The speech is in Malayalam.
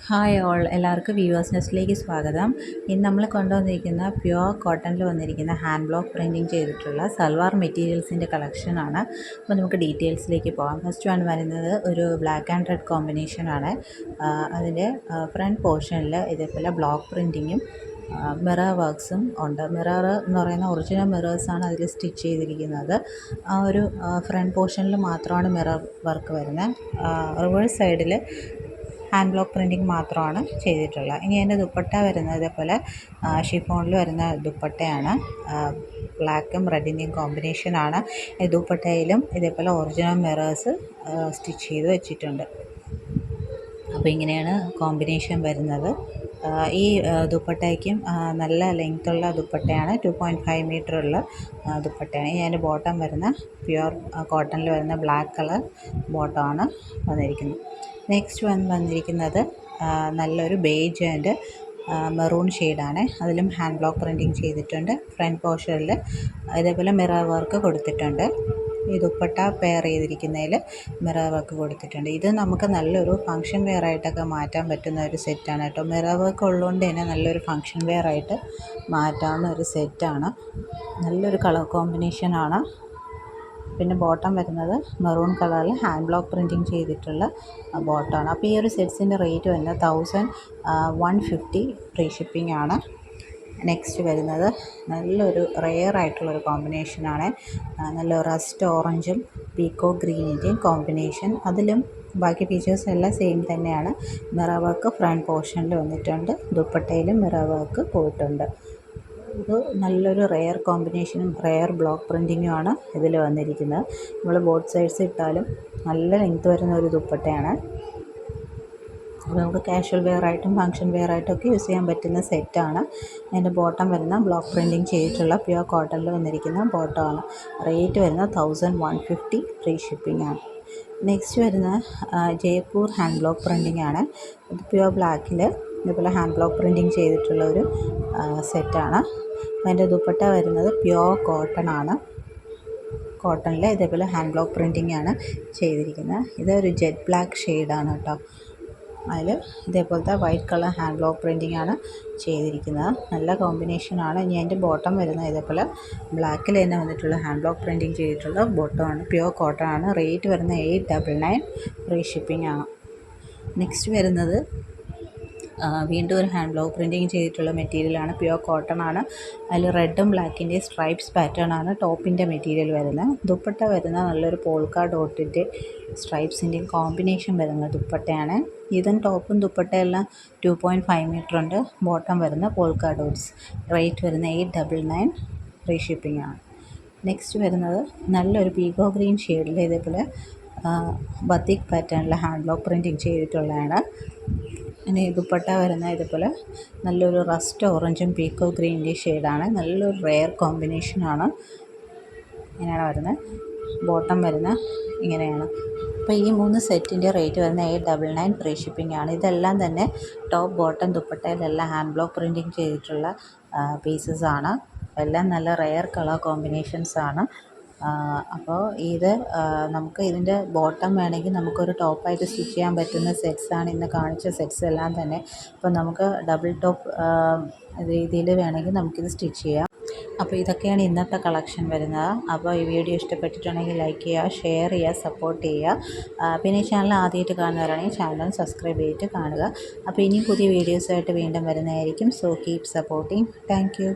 ഹായ് ഓൾ, എല്ലാവർക്കും വ്യൂവേഴ്സ് നെസ്റ്റിലേക്ക് സ്വാഗതം. ഇന്ന് നമ്മൾ കൊണ്ടുവന്നിരിക്കുന്ന പ്യുവർ കോട്ടണിൽ വന്നിരിക്കുന്ന ഹാൻഡ് ബ്ലോക്ക് പ്രിൻറ്റിങ് ചെയ്തിട്ടുള്ള സൽവാർ മെറ്റീരിയൽസിൻ്റെ കളക്ഷനാണ്. അപ്പോൾ നമുക്ക് ഡീറ്റെയിൽസിലേക്ക് പോകാം. ഫസ്റ്റ് വൺ വരുന്നത് ഒരു ബ്ലാക്ക് ആൻഡ് റെഡ് കോമ്പിനേഷനാണ്. അതിൻ്റെ ഫ്രണ്ട് പോർഷനിൽ ഇതേപോലെ ബ്ലോക്ക് പ്രിൻറ്റിങ്ങും മിറർ വർക്ക്സും ഉണ്ട്. മിറർ എന്ന് പറയുന്ന ഒറിജിനൽ മിറേഴ്സാണ് അതിൽ സ്റ്റിച്ച് ചെയ്തിരിക്കുന്നത്. ആ ഒരു ഫ്രണ്ട് പോർഷനിൽ മാത്രമാണ് മിറർ വർക്ക് വരുന്നത്. റിവേഴ്സ് സൈഡിൽ ഹാൻഡ് ബ്ലോക്ക് പ്രിൻറ്റിങ് മാത്രമാണ് ചെയ്തിട്ടുള്ളത്. ഇനി അതിൻ്റെ ദുപ്പട്ട വരുന്നത് ഇതേപോലെ ഷിഫോണിൽ വരുന്ന ദുപ്പട്ടയാണ്. ബ്ലാക്കും റെഡിൻ്റെയും കോമ്പിനേഷനാണ്. ഈ ദുപ്പട്ടയിലും ഇതേപോലെ ഒറിജിനൽ മിറേഴ്സ് സ്റ്റിച്ച് ചെയ്ത് വെച്ചിട്ടുണ്ട്. അപ്പോൾ ഇങ്ങനെയാണ് കോമ്പിനേഷൻ വരുന്നത്. ഈ ദുപ്പട്ടയ്ക്കും നല്ല ലെങ്ത്തുള്ള ദുപ്പട്ടയാണ്. 2.5 മീറ്ററുള്ള ദുപ്പട്ടയാണ്. ഇനി അതിൻ്റെ ബോട്ടം വരുന്ന പ്യുവർ കോട്ടണിൽ വരുന്ന ബ്ലാക്ക് കളർ ബോട്ടമാണ് വന്നിരിക്കുന്നത്. നെക്സ്റ്റ് വന്നിരിക്കുന്നത് നല്ലൊരു ബേജ് ആൻഡ് മെറൂൺ ഷെയ്ഡാണ്. അതിലും ഹാൻഡ് ബ്ലോക്ക് പ്രിൻറ്റിങ് ചെയ്തിട്ടുണ്ട്. ഫ്രണ്ട് പോർഷനിൽ ഇതേപോലെ മിറർ വർക്ക് കൊടുത്തിട്ടുണ്ട്. ഈ ദുപ്പട്ട പെയർ ചെയ്തിരിക്കുന്നതിൽ മിറർ വർക്ക് കൊടുത്തിട്ടുണ്ട്. ഇത് നമുക്ക് നല്ലൊരു ഫങ്ഷൻ വെയർ ആയിട്ടൊക്കെ മാറ്റാൻ പറ്റുന്ന ഒരു സെറ്റാണ് കേട്ടോ. മിറർ വർക്ക് ഉള്ളതുകൊണ്ട് തന്നെ നല്ലൊരു ഫങ്ഷൻ വെയർ ആയിട്ട് മാറ്റാവുന്ന ഒരു സെറ്റാണ്. നല്ലൊരു കളർ കോമ്പിനേഷനാണ്. പിന്നെ ബോട്ടം വരുന്നത് മെറൂൺ കളറിൽ ഹാൻഡ് ബ്ലോക്ക് പ്രിൻറ്റിങ് ചെയ്തിട്ടുള്ള ബോട്ടമാണ്. അപ്പോൾ ഈ ഒരു സെറ്റ്സിൻ്റെ റേറ്റ് വരുന്നത് 1150 ഫ്രീ ഷിപ്പിംഗ് ആണ്. നെക്സ്റ്റ് വരുന്നത് നല്ലൊരു റെയർ ആയിട്ടുള്ളൊരു കോമ്പിനേഷനാണ്. നല്ല റസ്റ്റ് ഓറഞ്ചും പീക്കോ ഗ്രീനിൻ്റെയും കോമ്പിനേഷൻ. അതിലും ബാക്കി ഫീച്ചേഴ്സ് എല്ലാം സെയിം തന്നെയാണ്. മിറർ വർക്ക് ഫ്രണ്ട് പോർഷനിൽ വന്നിട്ടുണ്ട്. ദുപ്പട്ടയിലും മിറർ വർക്ക് പോയിട്ടുണ്ട്. ഇത് നല്ലൊരു റെയർ കോമ്പിനേഷനും റെയർ ബ്ലോക്ക് പ്രിൻറ്റിങ്ങുമാണ് ഇതിൽ വന്നിരിക്കുന്നത്. നമ്മൾ ബോത്ത് സൈഡ്സ് ഇട്ടാലും നല്ല ലെങ്ത് വരുന്ന ഒരു ദുപ്പട്ടയാണ്. അപ്പോൾ നമുക്ക് കാഷ്വൽ വെയർ ആയിട്ടും ഫങ്ഷൻ വെയർ ആയിട്ടൊക്കെ യൂസ് ചെയ്യാൻ പറ്റുന്ന സെറ്റാണ്. അതിൻ്റെ ബോട്ടം വരുന്ന ബ്ലോക്ക് പ്രിൻറ്റിങ് ചെയ്തിട്ടുള്ള പ്യുവർ കോട്ടണിൽ വന്നിരിക്കുന്ന ബോട്ടമാണ്. റേറ്റ് വരുന്നത് 1150 ഫ്രീ ഷിപ്പിംഗ് ആണ്. നെക്സ്റ്റ് വരുന്ന ജയ്പൂർ ഹാൻഡ് ബ്ലോക്ക് പ്രിൻറ്റിംഗ് ആണ്. ഇത് പ്യുവർ ബ്ലാക്കിൽ ഇതുപോലെ ഹാൻഡ് ബ്ലോക്ക് പ്രിൻറ്റിങ് ചെയ്തിട്ടുള്ള ഒരു സെറ്റാണ്. അതിൻ്റെ ദുപ്പട്ട വരുന്നത് പ്യുവർ കോട്ടൺ ആണ്. കോട്ടണിൽ ഇതേപോലെ ഹാൻഡ് ബ്ലോക്ക് പ്രിൻറ്റിംഗ് ആണ് ചെയ്തിരിക്കുന്നത്. ഇതൊരു ജെറ്റ് ബ്ലാക്ക് ഷെയ്ഡാണ് കേട്ടോ. അതിൽ ഇതേപോലത്തെ white colour hand block printing ആണ് ചെയ്തിരിക്കുന്നത്. നല്ല കോമ്പിനേഷനാണ്. ഇനി അതിൻ്റെ ബോട്ടം വരുന്നത് ഇതേപോലെ ബ്ലാക്കിൽ തന്നെ വന്നിട്ടുള്ള ഹാൻഡ് ബ്ലോക്ക് പ്രിൻറ്റിംഗ് ചെയ്തിട്ടുള്ള ബോട്ടമാണ്. പ്യുവർ കോട്ടൺ ആണ്. റേറ്റ് വരുന്നത് 899 ഫ്രീ ഷിപ്പിംഗ് ആണ്. നെക്സ്റ്റ് വരുന്നത് വീണ്ടും ഒരു ഹാൻഡ് ബ്ലോക്ക് പ്രിൻറ്റിങ് ചെയ്തിട്ടുള്ള മെറ്റീരിയലാണ്. പ്യുവർ കോട്ടൺ ആണ്. അതിൽ റെഡും ബ്ലാക്കിൻ്റെ സ്ട്രൈപ്സ് പാറ്റേൺ ആണ് ടോപ്പിൻ്റെ മെറ്റീരിയൽ വരുന്നത്. ദുപ്പട്ട വരുന്ന നല്ലൊരു പോൾക്ക ഡോട്ടിൻ്റെ സ്ട്രൈപ്സിൻ്റെയും കോമ്പിനേഷൻ വരുന്ന ദുപ്പട്ടയാണ്. ഇതും ടോപ്പും ദുപ്പട്ടയെല്ലാം 2.5 മീറ്റർ ഉണ്ട്. ബോട്ടം വരുന്ന പോൾക്ക ഡോട്ട്സ്. റേറ്റ് വരുന്ന 899 ഫ്രീ ഷിപ്പിംഗ് ആണ്. നെക്സ്റ്റ് വരുന്നത് നല്ലൊരു പീക്കോ ഗ്രീൻ ഷെയ്ഡിൽ ഇതേപോലെ ബത്തിക് പാറ്റേണിൽ ഹാൻഡ് ബ്ലോക്ക് പ്രിൻറ്റിങ് ചെയ്തിട്ടുള്ളതാണ്. ഇനി ദുപ്പട്ട വരുന്ന ഇതുപോലെ നല്ലൊരു റസ്റ്റ് ഓറഞ്ചും പീക്കോ ഗ്രീൻ്റെ ഷെയ്ഡാണ്. നല്ലൊരു റെയർ കോമ്പിനേഷനാണ്. ഇങ്ങനെയാണ് വരുന്നത്. ബോട്ടം വരുന്ന ഇങ്ങനെയാണ്. അപ്പോൾ ഈ 3 സെറ്റിൻ്റെ റേറ്റ് വരുന്നത് 899 ഫ്രീ ഷിപ്പിംഗ് ആണ്. ഇതെല്ലാം തന്നെ ടോപ്പ് ബോട്ടം ദുപ്പട്ടയിലെല്ലാം ഹാൻഡ് ബ്ലോക്ക് പ്രിൻറ്റിങ് ചെയ്തിട്ടുള്ള പീസസ് ആണ്. എല്ലാം നല്ല റെയർ കളർ കോമ്പിനേഷൻസ് ആണ്. അപ്പോൾ ഇത് നമുക്ക് ഇതിൻ്റെ ബോട്ടം വേണമെങ്കിൽ നമുക്കൊരു ടോപ്പായിട്ട് സ്റ്റിച്ച് ചെയ്യാൻ പറ്റുന്ന സെറ്റ്സാണ് ഇന്ന് കാണിച്ച സെറ്റ്സ് എല്ലാം തന്നെ. അപ്പോൾ നമുക്ക് ഡബിൾ ടോപ്പ് രീതിയിൽ വേണമെങ്കിൽ നമുക്കിത് സ്റ്റിച്ച് ചെയ്യാം. അപ്പോൾ ഇതൊക്കെയാണ് ഇന്നത്തെ കളക്ഷൻ വരുന്നത്. അപ്പോൾ ഈ വീഡിയോ ഇഷ്ടപ്പെട്ടിട്ടുണ്ടെങ്കിൽ ലൈക്ക് ചെയ്യുക, ഷെയർ ചെയ്യുക, സപ്പോർട്ട് ചെയ്യുക. പിന്നെ ഈ ചാനൽ ആദ്യമായിട്ട് കാണുന്നവരാണെങ്കിൽ ചാനൽ സബ്സ്ക്രൈബ് ചെയ്തിട്ട് കാണുക. അപ്പോൾ ഇനിയും പുതിയ വീഡിയോസായിട്ട് വീണ്ടും വരുന്നതായിരിക്കും. So keep supporting. Thank you.